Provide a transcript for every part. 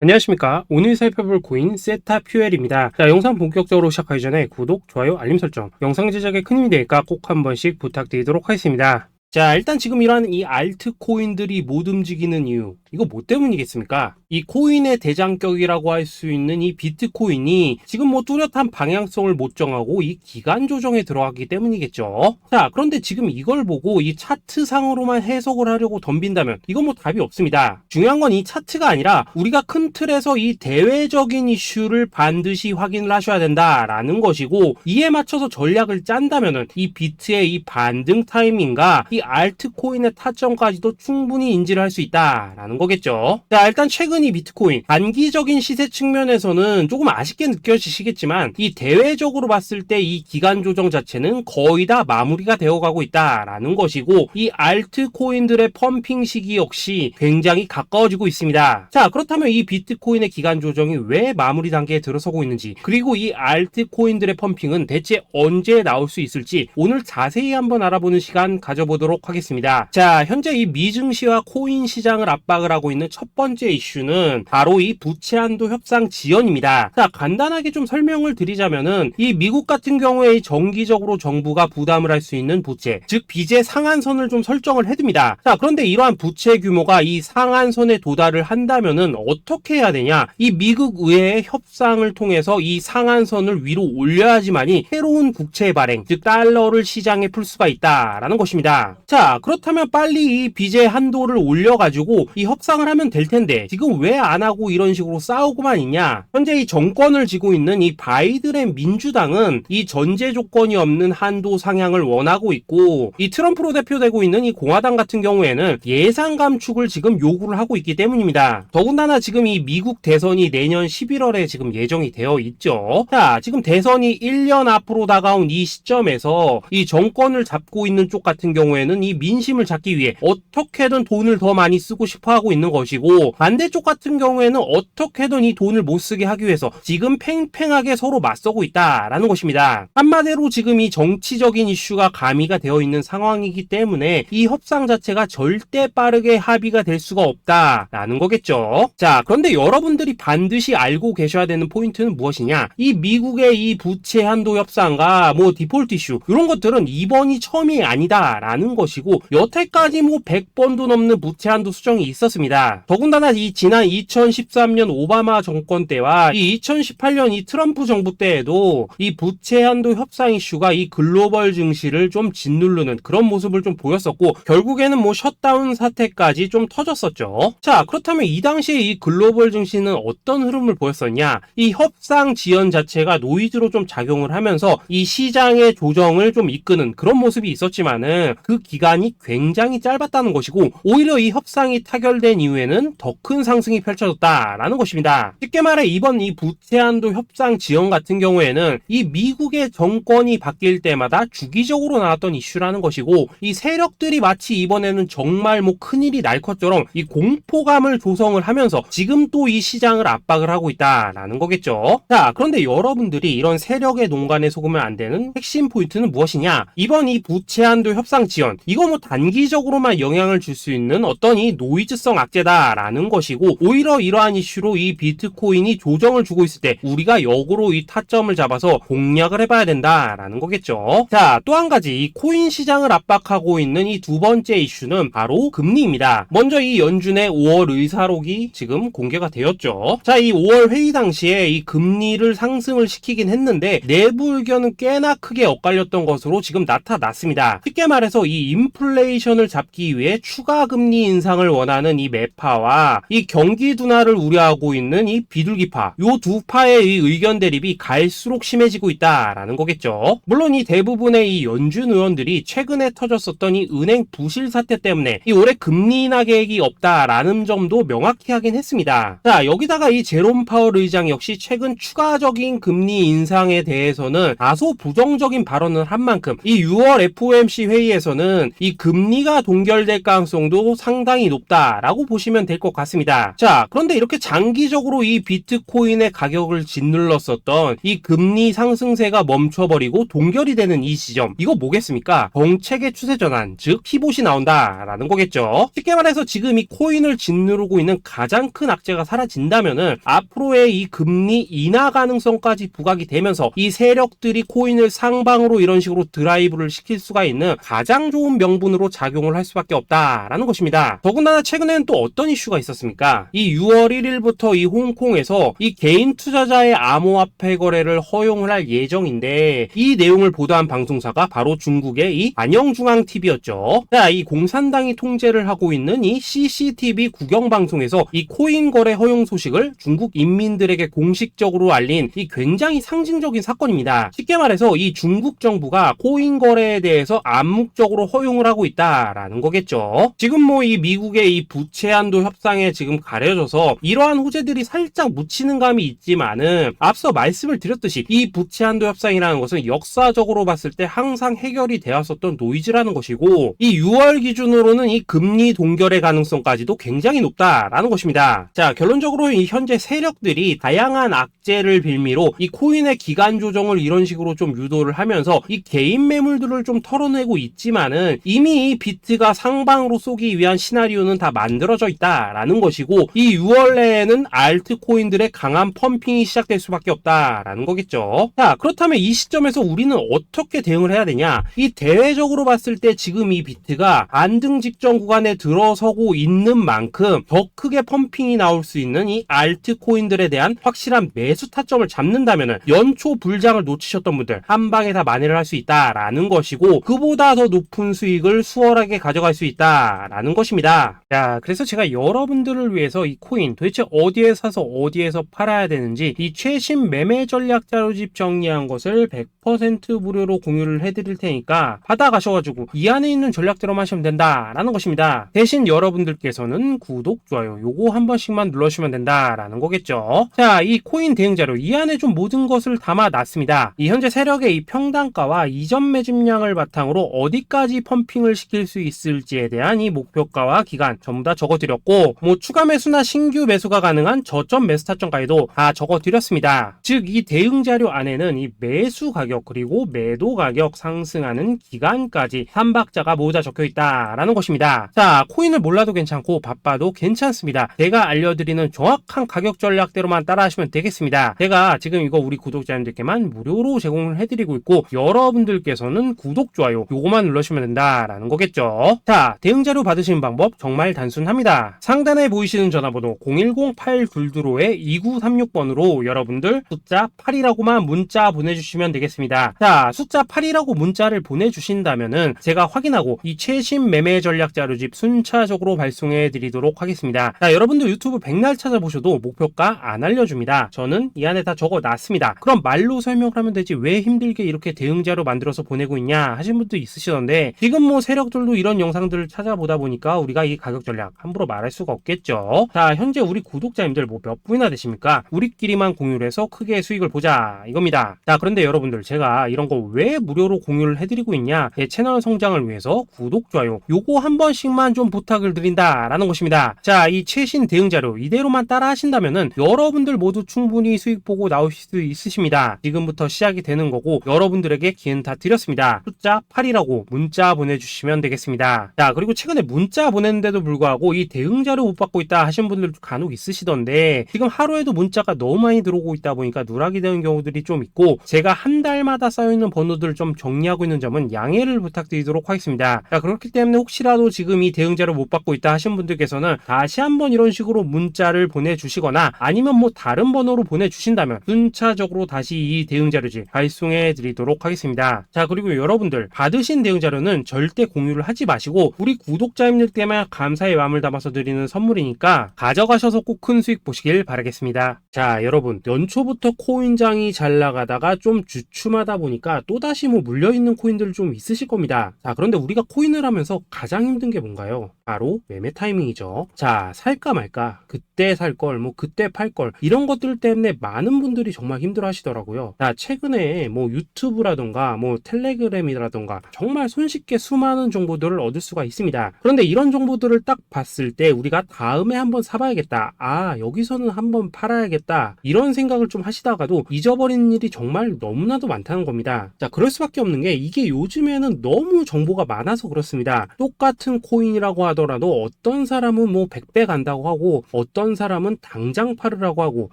안녕하십니까. 오늘 살펴볼 코인 세타 퓨엘입니다. 자, 영상 본격적으로 시작하기 전에 구독, 좋아요, 알림 설정, 영상 제작에 큰 힘이 되니까 꼭 한 번씩 부탁드리도록 하겠습니다. 자, 일단 지금 이러한 이 알트코인들이 못 움직이는 이유, 이거 뭐 때문이겠습니까? 이 코인의 대장격이라고 할 수 있는 이 비트코인이 지금 뭐 뚜렷한 방향성을 못 정하고 이 기간 조정에 들어가기 때문이겠죠. 자, 그런데 지금 이걸 보고 이 차트상으로만 해석을 하려고 덤빈다면 이건 뭐 답이 없습니다. 중요한 건 이 차트가 아니라 우리가 큰 틀에서 이 대외적인 이슈를 반드시 확인을 하셔야 된다라는 것이고, 이에 맞춰서 전략을 짠다면은 이 비트의 이 반등 타이밍과 이 알트코인의 타점까지도 충분히 인지를 할 수 있다라는 거겠죠. 자, 일단 최근 이 비트코인 단기적인 시세 측면에서는 조금 아쉽게 느껴지시겠지만 이 대외적으로 봤을 때 이 기간 조정 자체는 거의 다 마무리가 되어가고 있다라는 것이고, 이 알트코인들의 펌핑 시기 역시 굉장히 가까워지고 있습니다. 자, 그렇다면 이 비트코인의 기간 조정이 왜 마무리 단계에 들어서고 있는지, 그리고 이 알트코인들의 펌핑은 대체 언제 나올 수 있을지 오늘 자세히 한번 알아보는 시간 가져보도록 하겠습니다. 자, 현재 이 미증시와 코인 시장을 압박을 하고 있는 첫 번째 이슈는 바로 이 부채 한도 협상 지연입니다. 자, 간단하게 좀 설명을 드리자면은 이 미국 같은 경우에 정기적으로 정부가 부담을 할 수 있는 부채, 즉 빚의 상한선을 좀 설정을 해둡니다. 자, 그런데 이러한 부채 규모가 이 상한선에 도달을 한다면은 어떻게 해야 되냐? 이 미국 의회의 협상을 통해서 이 상한선을 위로 올려야지만이 새로운 국채 발행, 즉 달러를 시장에 풀 수가 있다라는 것입니다. 자, 그렇다면 빨리 이 빚의 한도를 올려가지고 이 협상을 하면 될 텐데 지금 왜 안 하고 이런 식으로 싸우고만 있냐? 현재 이 정권을 쥐고 있는 이 바이든의 민주당은 이 전제 조건이 없는 한도 상향을 원하고 있고, 이 트럼프로 대표되고 있는 이 공화당 같은 경우에는 예산 감축을 지금 요구를 하고 있기 때문입니다. 더군다나 지금 이 미국 대선이 내년 11월에 지금 예정이 되어 있죠. 자, 지금 대선이 1년 앞으로 다가온 이 시점에서 이 정권을 잡고 있는 쪽 같은 경우에는 이 민심을 잡기 위해 어떻게든 돈을 더 많이 쓰고 싶어 하고 있는 것이고, 반대쪽 같은 경우에는 어떻게든 이 돈을 못 쓰게 하기 위해서 지금 팽팽하게 서로 맞서고 있다라는 것입니다. 한마디로 지금 이 정치적인 이슈가 가미가 되어 있는 상황이기 때문에 이 협상 자체가 절대 빠르게 합의가 될 수가 없다라는 거겠죠. 자, 그런데 여러분들이 반드시 알고 계셔야 되는 포인트는 무엇이냐? 이 미국의 이 부채 한도 협상과 뭐 디폴트 이슈, 이런 것들은 이번이 처음이 아니다라는 것이고, 여태까지 뭐 100번도 넘는 부채 한도 수정이 있었습니다. 더군다나 이 지난 2013년 오바마 정권 때와 이 2018년 이 트럼프 정부 때에도 이 부채 한도 협상 이슈가 이 글로벌 증시를 좀 짓누르는 그런 모습을 좀 보였었고, 결국에는 뭐 셧다운 사태까지 좀 터졌었죠. 자, 그렇다면 이 당시에 이 글로벌 증시는 어떤 흐름을 보였었냐? 이 협상 지연 자체가 노이즈로 좀 작용을 하면서 이 시장의 조정을 좀 이끄는 그런 모습이 있었지만은 그 기간이 굉장히 짧았다는 것이고, 오히려 이 협상이 타결된 이후에는 더 큰 상승이 펼쳐졌다라는 것입니다. 쉽게 말해 이번 이 부채 한도 협상 지연 같은 경우에는 이 미국의 정권이 바뀔 때마다 주기적으로 나왔던 이슈라는 것이고, 이 세력들이 마치 이번에는 정말 뭐 큰일이 날 것처럼 이 공포감을 조성을 하면서 지금 또 이 시장을 압박을 하고 있다라는 거겠죠. 자, 그런데 여러분들이 이런 세력의 농간에 속으면 안 되는 핵심 포인트는 무엇이냐? 이번 이 부채 한도 협상 지연, 이거 뭐 단기적으로만 영향을 줄 수 있는 어떤 이 노이즈성 악재다라는 것이고, 오히려 이러한 이슈로 이 비트코인이 조정을 주고 있을 때 우리가 역으로 이 타점을 잡아서 공략을 해봐야 된다라는 거겠죠. 자, 또 한 가지 이 코인 시장을 압박하고 있는 이 두 번째 이슈는 바로 금리입니다. 먼저 이 연준의 5월 의사록이 지금 공개가 되었죠. 자, 이 5월 회의 당시에 이 금리를 상승을 시키긴 했는데 내부 의견은 꽤나 크게 엇갈렸던 것으로 지금 나타났습니다. 쉽게 말해서 이 인플레이션을 잡기 위해 추가 금리 인상을 원하는 이 매파와 이 경기 둔화를 우려하고 있는 이 비둘기파, 요 두 파의 이 의견 대립이 갈수록 심해지고 있다라는 거겠죠. 물론 이 대부분의 이 연준 의원들이 최근에 터졌었던 이 은행 부실 사태 때문에 이 올해 금리 인하 계획이 없다라는 점도 명확히 하긴 했습니다. 자, 여기다가 이 제롬 파월 의장 역시 최근 추가적인 금리 인상에 대해서는 다소 부정적인 발언을 한 만큼 이 6월 FOMC 회의에서는 보다는 이 금리가 동결될 가능성도 상당히 높다라고 보시면 될 것 같습니다. 자, 그런데 이렇게 장기적으로 이 비트코인의 가격을 짓눌렀었던 이 금리 상승세가 멈춰버리고 동결이 되는 이 시점, 이거 뭐겠습니까? 정책의 추세 전환, 즉 피봇이 나온다라는 거겠죠. 쉽게 말해서 지금 이 코인을 짓누르고 있는 가장 큰 악재가 사라진다면은 앞으로의 이 금리 인하 가능성까지 부각이 되면서 이 세력들이 코인을 상방으로 이런 식으로 드라이브를 시킬 수가 있는 가장 좋은 명분으로 작용을 할 수밖에 없다라는 것입니다. 더군다나 최근에는 또 어떤 이슈가 있었습니까? 이 6월 1일부터 이 홍콩에서 이 개인 투자자의 암호화폐 거래를 허용을 할 예정인데, 이 내용을 보도한 방송사가 바로 중국의 이 안영중앙TV였죠. 자, 이 공산당이 통제를 하고 있는 이 CCTV 국영방송에서 이 코인 거래 허용 소식을 중국 인민들에게 공식적으로 알린 이 굉장히 상징적인 사건입니다. 쉽게 말해서 이 중국 정부가 코인 거래에 대해서 암묵적으로 허용을 하고 있다라는 거겠죠. 지금 뭐 이 미국의 이 부채 한도 협상에 지금 가려져서 이러한 호재들이 살짝 묻히는 감이 있지만은, 앞서 말씀을 드렸듯이 이 부채 한도 협상이라는 것은 역사적으로 봤을 때 항상 해결이 되었었던 노이즈라는 것이고, 이 6월 기준으로는 이 금리 동결의 가능성까지도 굉장히 높다라는 것입니다. 자, 결론적으로 이 현재 세력들이 다양한 악재를 빌미로 이 코인의 기간 조정을 이런 식으로 좀 유도를 하면서 이 개인 매물들을 좀 털어내고 있지만은, 이미 이 비트가 상방으로 쏘기 위한 시나리오는 다 만들어져 있다라는 것이고, 이 6월 내에는 알트코인들의 강한 펌핑이 시작될 수밖에 없다라는 거겠죠. 자, 그렇다면 이 시점에서 우리는 어떻게 대응을 해야 되냐? 이 대외적으로 봤을 때 지금 이 비트가 안등 직전 구간에 들어서고 있는 만큼 더 크게 펌핑이 나올 수 있는 이 알트코인들에 대한 확실한 매수 타점을 잡는다면은 연초 불장을 놓치셨던 분들 한 방에 다 만회를 할 수 있다라는 것이고, 그보다 더 높은 수익을 수월하게 가져갈 수 있다라는 것입니다. 자, 그래서 제가 여러분들을 위해서 이 코인 도대체 어디에 사서 어디에서 팔아야 되는지 이 최신 매매 전략 자료집 정리한 것을 100% 무료로 공유를 해드릴 테니까 받아가셔가지고 이 안에 있는 전략대로만 하시면 된다라는 것입니다. 대신 여러분들께서는 구독, 좋아요 요거 한 번씩만 눌러주시면 된다라는 거겠죠. 자, 이 코인 대응 자료 이 안에 좀 모든 것을 담아놨습니다. 이 현재 세력의 이 평단가와 이전 매집량을 바탕으로 어디까지 펌핑을 시킬 수 있을지에 대한 이 목표가와 기간 전부 다 적어드렸고, 뭐 추가 매수나 신규 매수가 가능한 저점 매수 타점까지도 다 적어드렸습니다. 즉 이 대응 자료 안에는 이 매수 가격 그리고 매도 가격 상승하는 기간까지 3박자가 모두 다 적혀있다라는 것입니다. 자, 코인을 몰라도 괜찮고 바빠도 괜찮습니다. 제가 알려드리는 정확한 가격 전략대로만 따라하시면 되겠습니다. 제가 지금 이거 우리 구독자님들께만 무료로 제공을 해드리고 있고, 여러분들께서는 구독, 좋아요 요거만 눌러주시면 된다라는 거겠죠. 자, 대응 자료 받으시는 방법 정말 단순합니다. 상단에 보이시는 전화번호 010-822-2936번으로 여러분들 숫자 8이라고만 문자 보내주시면 되겠습니다. 자, 숫자 8이라고 문자를 보내주신다면은 제가 확인하고 이 최신 매매 전략 자료집 순차적으로 발송해 드리도록 하겠습니다. 자, 여러분들 유튜브 백날 찾아보셔도 목표가 안 알려줍니다. 저는 이 안에 다 적어놨습니다. 그럼 말로 설명을 하면 되지 왜 힘들게 이렇게 대응 자료 만들어서 보내고 있냐 하신 분도 있으시던데, 지금 뭐 세력들도 이런 영상들을 찾아보다 보니까 우리가 이 가격 전략 함부로 말할 수가 없겠죠. 자, 현재 우리 구독자님들 뭐 몇 분이나 되십니까? 우리끼리만 공유를 해서 크게 수익을 보자 이겁니다. 자, 그런데 여러분들 제가 이런 거 왜 무료로 공유를 해드리고 있냐? 제 채널 성장을 위해서 구독, 좋아요 요거 한 번씩만 좀 부탁을 드린다라는 것입니다. 자, 이 최신 대응 자료 이대로만 따라 하신다면은 여러분들 모두 충분히 수익 보고 나오실 수 있으십니다. 지금부터 시작이 되는 거고, 여러분들에게 기회는 다 드렸습니다. 숫자 8이라고 문자 보내주시면 되겠습니다. 자, 그리고 최근에 문자 보냈는데도 불구하고 이 대응 자료 못 받고 있다 하신 분들도 간혹 있으시던데, 지금 하루에도 문자가 너무 많이 들어오고 있다 보니까 누락이 되는 경우들이 좀 있고, 제가 한 달마다 쌓여있는 번호들을 좀 정리하고 있는 점은 양해를 부탁드리도록 하겠습니다. 자, 그렇기 때문에 혹시라도 지금 이 대응 자료 못 받고 있다 하신 분들께서는 다시 한번 이런 식으로 문자를 보내주시거나 아니면 뭐 다른 번호로 보내주신다면 순차적으로 다시 이 대응 자료집 발송해 드리도록 하겠습니다. 자, 그리고 여러분들 받으신 대응 자료는 절대 공유를 하지 마시고 우리 구독자님들께만 감사의 마음을 담아서 드리는 선물이니까 가져가셔서 꼭 큰 수익 보시길 바라겠습니다. 자, 여러분 연초부터 코인장이 잘 나가다가 좀 주춤하다 보니까 또다시 뭐 물려있는 코인들 좀 있으실 겁니다. 자, 그런데 우리가 코인을 하면서 가장 힘든 게 뭔가요? 바로 매매 타이밍이죠. 자, 살까 말까, 그때 살 걸, 뭐 그때 팔 걸, 이런 것들 때문에 많은 분들이 정말 힘들어 하시더라고요. 자, 최근에 뭐 유튜브라던가 뭐 텔레그램이라던가 정말 손쉽게 쉽게 수많은 정보들을 얻을 수가 있습니다. 그런데 이런 정보들을 딱 봤을 때 우리가 다음에 한번 사봐야겠다, 여기서는 한번 팔아야겠다, 이런 생각을 좀 하시다가도 잊어버리는 일이 정말 너무나도 많다는 겁니다. 자, 그럴 수밖에 없는 게 이게 요즘에는 너무 정보가 많아서 그렇습니다. 똑같은 코인이라고 하더라도 어떤 사람은 뭐 100배 간다고 하고 어떤 사람은 당장 팔으라고 하고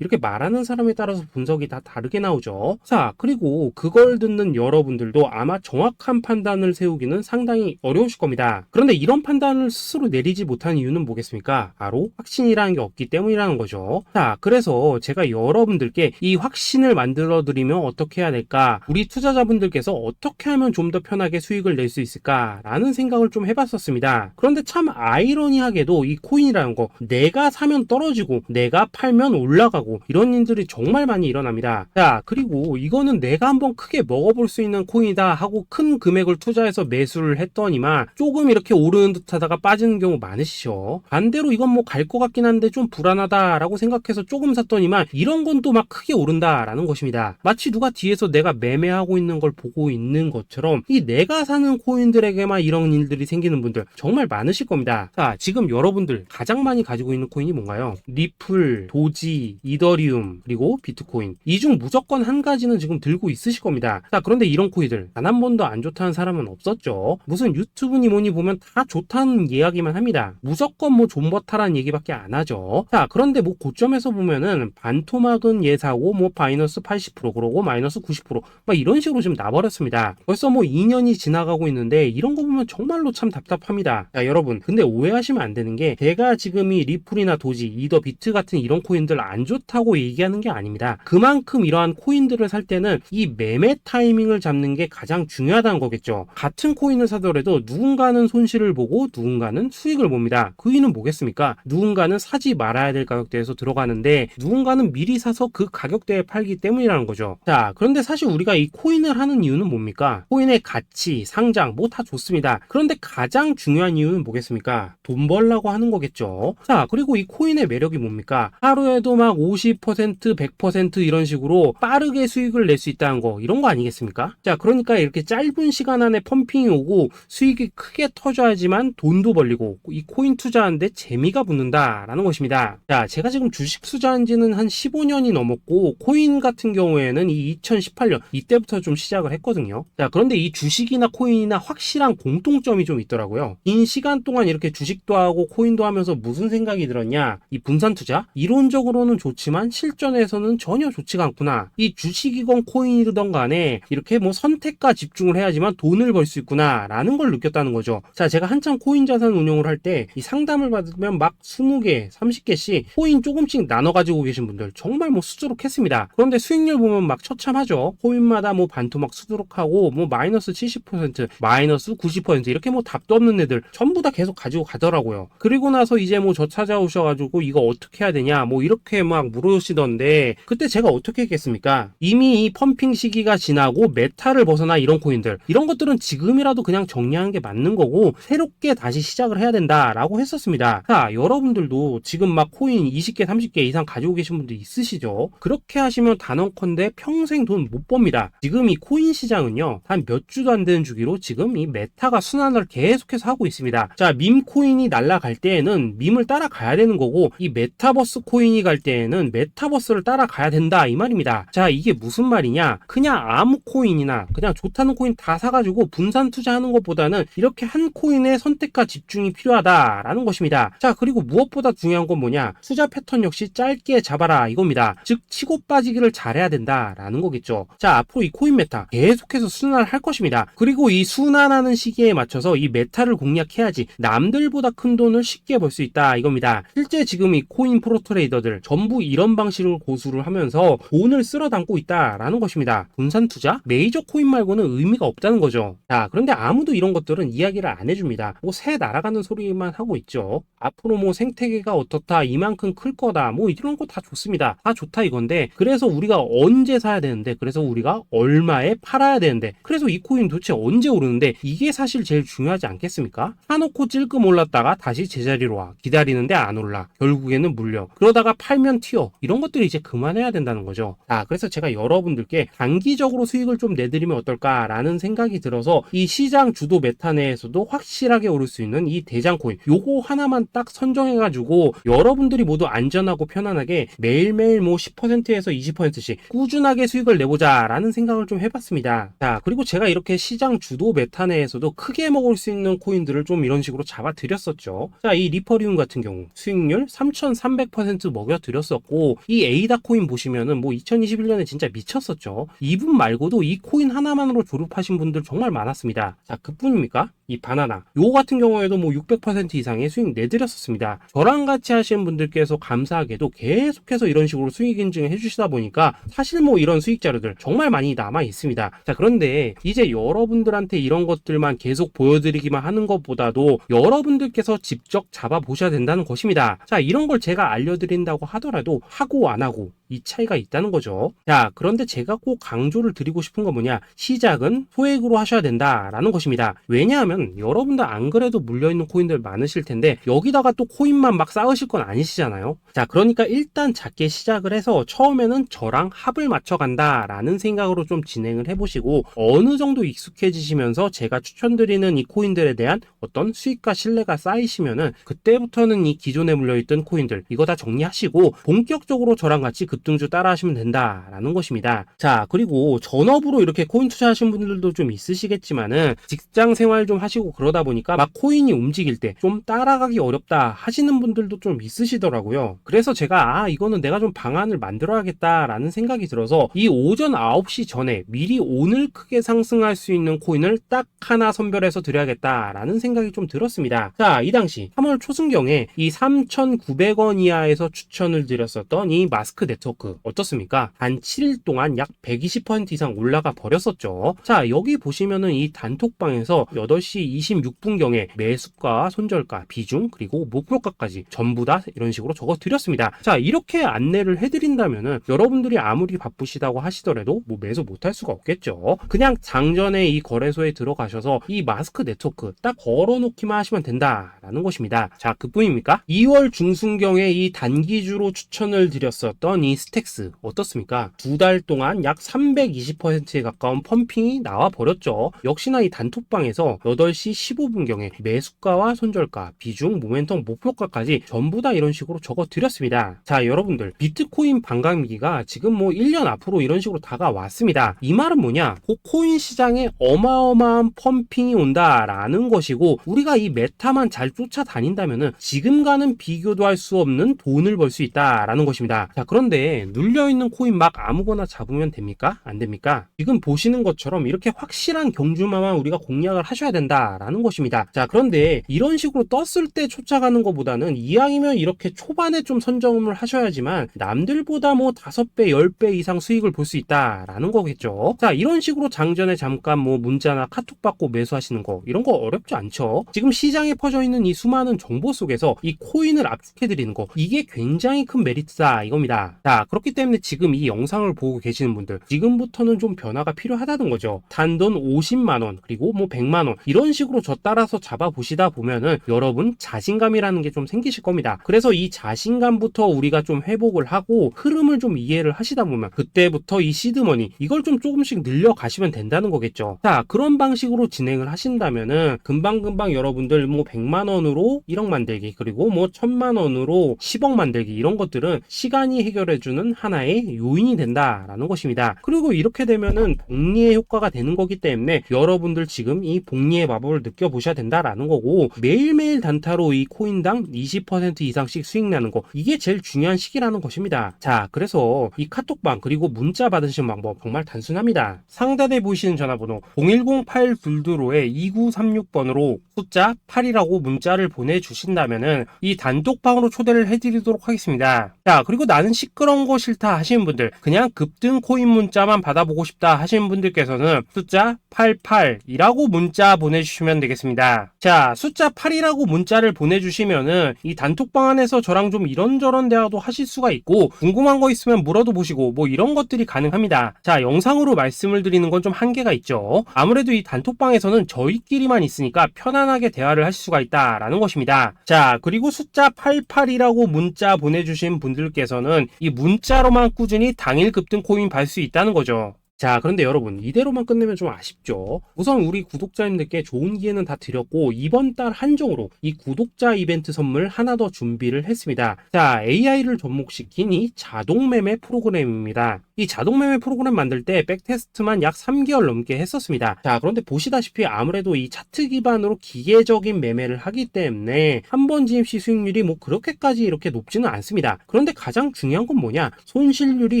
이렇게 말하는 사람에 따라서 분석이 다 다르게 나오죠. 자, 그리고 그걸 듣는 여러분들도 아마 정확한 판단을 세우기는 상당히 어려우실 겁니다. 그런데 이런 판단을 스스로 내리지 못한 이유는 뭐겠습니까? 바로 확신이라는 게 없기 때문이라는 거죠. 자, 그래서 제가 여러분들께 이 확신을 만들어 드리면 어떻게 해야 될까? 우리 투자자분들께서 어떻게 하면 좀 더 편하게 수익을 낼 수 있을까라는 생각을 좀 해봤었습니다. 그런데 참 아이러니하게도 이 코인이라는 거, 내가 사면 떨어지고 내가 팔면 올라가고 이런 일들이 정말 많이 일어납니다. 자, 그리고 이거는 내가 한번 크게 먹어볼 수 있는 코인이다 하고 큰 금액을 투자해서 매수를 했더니만 조금 이렇게 오르는 듯 하다가 빠지는 경우 많으시죠. 반대로 이건 뭐 갈 것 같긴 한데 좀 불안하다라고 생각해서 조금 샀더니만 이런 건 또 막 크게 오른다라는 것입니다. 마치 누가 뒤에서 내가 매매하고 있는 걸 보고 있는 것처럼 이 내가 사는 코인들에게만 이런 일들이 생기는 분들 정말 많으실 겁니다. 자, 지금 여러분들 가장 많이 가지고 있는 코인이 뭔가요? 리플, 도지, 이더리움, 그리고 비트코인. 이 중 무조건 한 가지는 지금 들고 있으실 겁니다. 자, 그런데 이런 코인들 단 한 번도 안 좋다는 사람은 없었죠. 무슨 유튜브니 뭐니 보면 다 좋다는 이야기만 합니다. 무조건 뭐 존버타라는 얘기밖에 안 하죠. 자, 그런데 뭐 고점에서 보면은 반토막은 예사고 뭐 마이너스 80% 그러고 마이너스 90%막 이런 식으로 지금 나버렸습니다. 벌써 뭐 2년이 지나가고 있는데 이런 거 보면 정말로 참 답답합니다. 자, 여러분, 근데 오해하시면 안 되는 게 제가 지금 이 리플이나 도지, 이더, 비트 같은 이런 코인들 안 좋다고 얘기하는 게 아닙니다. 그만큼 이러한 코인들을 살 때는 이 매매 타이밍을 잡는 게 가장 중요하다는 거겠죠. 같은 코인을 사더라도 누군가는 손실을 보고 누군가는 수익을 봅니다. 그 이유는 뭐겠습니까? 누군가는 사지 말아야 될 가격대에서 들어가는데 누군가는 미리 사서 그 가격대에 팔기 때문이라는 거죠. 자, 그런데 사실 우리가 이 코인을 하는 이유는 뭡니까? 코인의 가치, 상장 뭐 다 좋습니다. 그런데 가장 중요한 이유는 뭐겠습니까? 돈 벌라고 하는 거겠죠. 자, 그리고 이 코인의 매력이 뭡니까? 하루에도 막 50%, 100% 이런 식으로 빠르게 수익을 낼 수 있다는 거, 이런 거 아니겠습니까? 자, 그러니까 이렇게 짧은 시간 안에 펌핑이 오고 수익이 크게 터져야지만 돈도 벌리고 이 코인 투자하는데 재미가 붙는다라는 것입니다. 자, 제가 지금 주식 투자한 지는 한 15년이 넘었고 코인 같은 경우에는 이 2018년 이때부터 좀 시작을 했거든요. 자, 그런데 이 주식이나 코인이나 확실한 공통점이 좀 있더라고요. 긴 시간 동안 이렇게 주식도 하고 코인도 하면서 무슨 생각이 들었냐? 이 분산 투자? 이론적으로는 좋지만 실전에서는 전혀 좋지가 않구나. 이 주식이건 코인이든 간에 이렇게 뭐 선택과 집중을 해야지만 돈을 벌 수 있구나 라는 걸 느꼈다는 거죠. 자, 제가 한참 코인 자산 운용을 할 때 이 상담을 받으면 막 20개, 30개씩 코인 조금씩 나눠 가지고 계신 분들 정말 뭐 수두룩했습니다. 그런데 수익률 보면 막 처참하죠. 코인마다 뭐 반토막 수두룩하고 뭐 마이너스 70%, 마이너스 90% 이렇게 뭐 답도 없는 애들 전부 다 계속 가지고 가더라고요. 그리고 나서 이제 뭐 저 찾아오셔가지고 이거 어떻게 해야 되냐 뭐 이렇게 막 물으시던데 그때 제가 어떻게 했겠습니까? 이미 이 펌핑 시기가 지나고 메타를 벗어나 이런 코인들, 이런 것들은 지금이라도 그냥 정리하는 게 맞는 거고 새롭게 다시 시작을 해야 된다라고 했었습니다. 자, 여러분들도 지금 막 코인 20개, 30개 이상 가지고 계신 분들 있으시죠? 그렇게 하시면 단언컨대 평생 돈 못 법니다. 지금 이 코인 시장은요, 한 몇 주도 안 되는 주기로 지금 이 메타가 순환을 계속해서 하고 있습니다. 자, 밈 코인이 날아갈 때에는 밈을 따라가야 되는 거고 이 메타버스 코인이 갈 때에는 메타버스를 따라가야 된다 이 말입니다. 자, 이게 무슨 말이냐? 그냥 아무 코인이나 그냥 좋다는 코인 다 사가지고 분산 투자하는 것보다는 이렇게 한 코인에 선택과 집중이 필요하다라는 것입니다. 자, 그리고 무엇보다 중요한 건 뭐냐? 투자 패턴 역시 짧게 잡아라 이겁니다. 즉 치고 빠지기를 잘해야 된다라는 거겠죠. 자, 앞으로 이 코인 메타 계속해서 순환을 할 것입니다. 그리고 이 순환하는 시기에 맞춰서 이 메타를 공략해야지 남들보다 큰 돈을 쉽게 벌 수 있다 이겁니다. 실제 지금 이 코인 프로 트레이더들 전부 이런 방식으로 고수를 하면서 돈을 쓸어 담고 있다라는 것입니다. 분산 투자? 메이저 코인 말고는 의미가 없다는 거죠. 자, 그런데 아무도 이런 것들은 이야기를 안 해줍니다. 뭐 새 날아가는 소리만 하고 있죠. 앞으로 뭐 생태계가 어떻다, 이만큼 클 거다, 뭐 이런 거 다 좋습니다. 다 좋다 이건데 그래서 우리가 언제 사야 되는데, 그래서 우리가 얼마에 팔아야 되는데, 그래서 이 코인 도대체 언제 오르는데, 이게 사실 제일 중요하지 않겠습니까? 사놓고 찔끔 올랐다가 다시 제자리로 와, 기다리는데 안 올라, 결국에는 물려, 그러다가 팔면 튀어, 이런 것들이 이제 그만해야 된다는 거죠. 그래서 제가 여러분들께 단기적으로 수익을 좀 내드리면 어떨까라는 생각이 들어서 이 시장 주도 메타 내에서도 확실하게 오를 수 있는 이 대장 코인, 요거 하나만 딱 선정해가지고 여러분들이 모두 안전하고 편안하게 매일매일 뭐 10%에서 20%씩 꾸준하게 수익을 내보자 라는 생각을 좀 해봤습니다. 자, 그리고 제가 이렇게 시장 주도 메타 내에서도 크게 먹을 수 있는 코인들을 좀 이런 식으로 잡아드렸었죠. 자, 이 리퍼리움 같은 경우 수익률 3300% 먹여드렸었고, 이 에이다 코인 보시면은 뭐 2021년에 진짜 미쳤었죠. 이분 말고도 이 코인 하나만으로 졸업하신 분들 정말 많았습니다. 자, 그뿐입니까? 이 바나나 요 같은 경우에도 뭐 600% 이상의 수익 내드렸었습니다. 저랑 같이 하시는 분들께서 감사하게도 계속해서 이런 식으로 수익 인증을 해주시다 보니까 사실 뭐 이런 수익 자료들 정말 많이 남아 있습니다. 자, 그런데 이제 여러분들한테 이런 것들만 계속 보여드리기만 하는 것보다도 여러분들께서 직접 잡아 보셔야 된다는 것입니다. 자, 이런 걸 제가 알려드린다고 하더라도 하고 안 하고 이 차이가 있다는 거죠. 자, 그런데 제가 꼭 강조를 드리고 싶은 건 뭐냐, 시작은 소액으로 하셔야 된다라는 것입니다. 왜냐하면 여러분들 안 그래도 물려있는 코인들 많으실 텐데 여기다가 또 코인만 막 쌓으실 건 아니시잖아요. 자, 그러니까 일단 작게 시작을 해서 처음에는 저랑 합을 맞춰간다 라는 생각으로 좀 진행을 해보시고, 어느 정도 익숙해지시면서 제가 추천드리는 이 코인들에 대한 어떤 수익과 신뢰가 쌓이시면은 그때부터는 이 기존에 물려있던 코인들 이거 다 정리하시고 본격적으로 저랑 같이 급등주 따라 하시면 된다라는 것입니다. 자, 그리고 전업으로 이렇게 코인 투자하신 분들도 좀 있으시겠지만은 직장 생활 좀 하시고 그러다 보니까 막 코인이 움직일 때 좀 따라가기 어렵다 하시는 분들도 좀 있으시더라고요. 그래서 제가 이거는 내가 좀 방안을 만들어야겠다라는 생각이 들어서 이 오전 9시 전에 미리 오늘 크게 상승할 수 있는 코인을 딱 하나 선별해서 드려야겠다라는 생각이 좀 들었습니다. 자, 이 당시 3월 초순경에 이 3,900원 이하에서 추천을 드렸었던 이 마스크 네트워크 어떻습니까? 단 7일 동안 약 120% 이상 올라가 버렸었죠. 자, 여기 보시면은 이 단톡방에서 8시 26분경에 매수가, 손절가, 비중, 그리고 목표가까지 전부 다 이런 식으로 적어 드렸습니다. 자, 이렇게 안내를 해드린다면은 여러분들이 아무리 바쁘시다고 하시더라도 뭐 매수 못할 수가 없겠죠. 그냥 장전에 이 거래소에 들어가셔서 이 마스크 네트워크 딱 걸어놓기만 하시면 된다라는 것입니다. 자, 그뿐입니까? 2월 중순경에 이 단기주로 추천을 드렸었던 이 스택스 어떻습니까? 2달 동안 약 320%에 가까운 펌핑이 나와 버렸죠. 역시나 이 단톡방에서 8시 15분경에 매수가와 손절가, 비중, 모멘텀, 목표가까지 전부 다 이런 식으로 적어 드렸습니다. 자, 여러분들 비트코인 반감기가 지금 뭐 1년 앞으로 이런 식으로 다가왔습니다. 이 말은 뭐냐? 코인 시장에 어마어마한 펌핑이 온다라는 것이고, 우리가 이 메타만 잘 쫓아다닌다면은 지금과는 비교도 할 수 없는 돈을 벌 수 있다라는 것입니다. 자, 그런데 눌려있는 코인 막 아무거나 잡으면 됩니까? 안 됩니까? 지금 보시는 것처럼 이렇게 확실한 경주마만 우리가 공략을 하셔야 된다라는 것입니다. 자, 그런데 이런 식으로 떴을 때 쫓아가는 것보다는 이왕이면 이렇게 초반에 좀 선점을 하셔야지만 남들보다 뭐 5배, 10배 이상 수익을 볼 수 있다라는 거겠죠. 자, 이런 식으로 장전에 잠깐 뭐 문자나 카톡 받고 매수하시는 거 이런 거 어렵지 않죠. 지금 시장에 퍼져 있는 이 수많은 정보 속에서 이 코인을 압축해드리는 거, 이게 굉장히 큰 메리트다 이겁니다. 자, 그렇기 때문에 지금 이 영상을 보고 계시는 분들 지금부터는 좀 변화가 필요하다는 거죠. 단돈 50만원 그리고 뭐 100만원 이런 식으로 저 따라서 잡아보시다 보면은 여러분 자신감이라는 게 좀 생기실 겁니다. 그래서 이 자신감부터 우리가 좀 회복을 하고 흐름을 좀 이해를 하시다 보면 그때부터 이 시드머니 이걸 좀 조금씩 늘려가시면 된다는 거겠죠. 자, 그런 방식으로 진행을 하신다면은 금방금방 여러분들 뭐 100만원으로 1억 만들기 그리고 뭐 1000만원으로 10억 만들기 이런 것들은 시간이 해결해주는 하나의 요인이 된다라는 것입니다. 그리고 이렇게 되면은 복리의 효과가 되는 거기 때문에 여러분들 지금 이 복리의 마법을 느껴보셔야 된다라는 거고, 매일매일 단타로 이 코인당 20% 이상씩 수익 나는 거, 이게 제일 중요한 시기라는 것입니다. 자, 그래서 이 카톡방 그리고 문자 받으시는 방법 정말 단순합니다. 상단에 보이시는 전화번호 010-822-2936번으로 숫자 8이라고 문자를 보내주신다면은 이 단톡방으로 초대를 해드리도록 하겠습니다. 자, 그리고 나는 시끄러운 거 싫다 하시는 분들, 그냥 급등 코인 문자만 받아보고 싶다 하시는 분들께서는 숫자 88이라고 문자 보내주시면 되겠습니다. 자, 숫자 8이라고 문자를 보내주시면은 이 단톡방 안에서 저랑 좀 이런저런 대화도 하실 수가 있고, 궁금한 거 있으면 물어도 보시고 뭐 이런 것들이 가능합니다. 자, 영상으로 말씀을 드리는 건 좀 한계가 있죠. 아무래도 이 단톡방에서는 저희끼리만 있으니까 편안하게 대화를 하실 수가 있다라는 것입니다. 자, 그리고 숫자 88이라고 문자 보내주신 분들께서는 이 문자로만 꾸준히 당일 급등 코인 받을 수 있다는 거죠. 자, 그런데 여러분, 이대로만 끝내면 좀 아쉽죠? 우선 우리 구독자님들께 좋은 기회는 다 드렸고, 이번 달 한정으로 이 구독자 이벤트 선물 하나 더 준비를 했습니다. 자, AI를 접목시킨 이 자동 매매 프로그램입니다. 이 자동 매매 프로그램 만들 때 백테스트만 약 3개월 넘게 했었습니다. 자, 그런데 보시다시피 아무래도 이 차트 기반으로 기계적인 매매를 하기 때문에 한 번 진입 시 수익률이 뭐 그렇게까지 이렇게 높지는 않습니다. 그런데 가장 중요한 건 뭐냐? 손실률이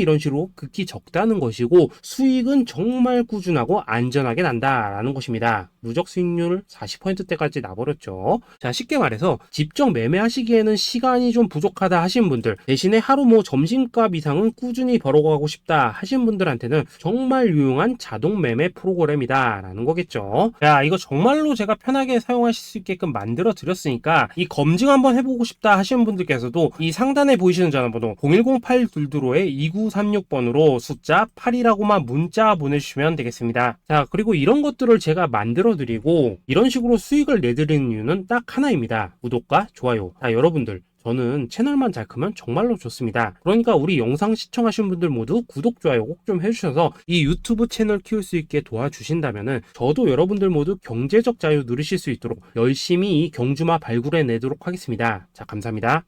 이런 식으로 극히 적다는 것이고, 수익은 정말 꾸준하고 안전하게 난다라는 것입니다. 누적 수익률 40%대까지 나버렸죠. 자, 쉽게 말해서 직접 매매하시기에는 시간이 좀 부족하다 하시는 분들, 대신에 하루 뭐 점심값 이상은 꾸준히 벌어가고 싶다 하시는 분들한테는 정말 유용한 자동 매매 프로그램이다라는 거겠죠. 자, 이거 정말로 제가 편하게 사용하실 수 있게끔 만들어 드렸으니까 이 검증 한번 해보고 싶다 하시는 분들께서도 이 상단에 보이시는 전화번호 010-8222-2936번으로 숫자 8이라고만 문자 보내주시면 되겠습니다. 자, 그리고 이런 것들을 제가 만들어 드리고 이런 식으로 수익을 내드리는 이유는 딱 하나입니다. 구독과 좋아요. 자, 여러분들, 저는 채널만 잘 크면 정말로 좋습니다. 그러니까 우리 영상 시청하신 분들 모두 구독, 좋아요 꼭 좀 해주셔서 이 유튜브 채널 키울 수 있게 도와주신다면은 저도 여러분들 모두 경제적 자유 누리실 수 있도록 열심히 이 경주마 발굴해 내도록 하겠습니다. 자, 감사합니다.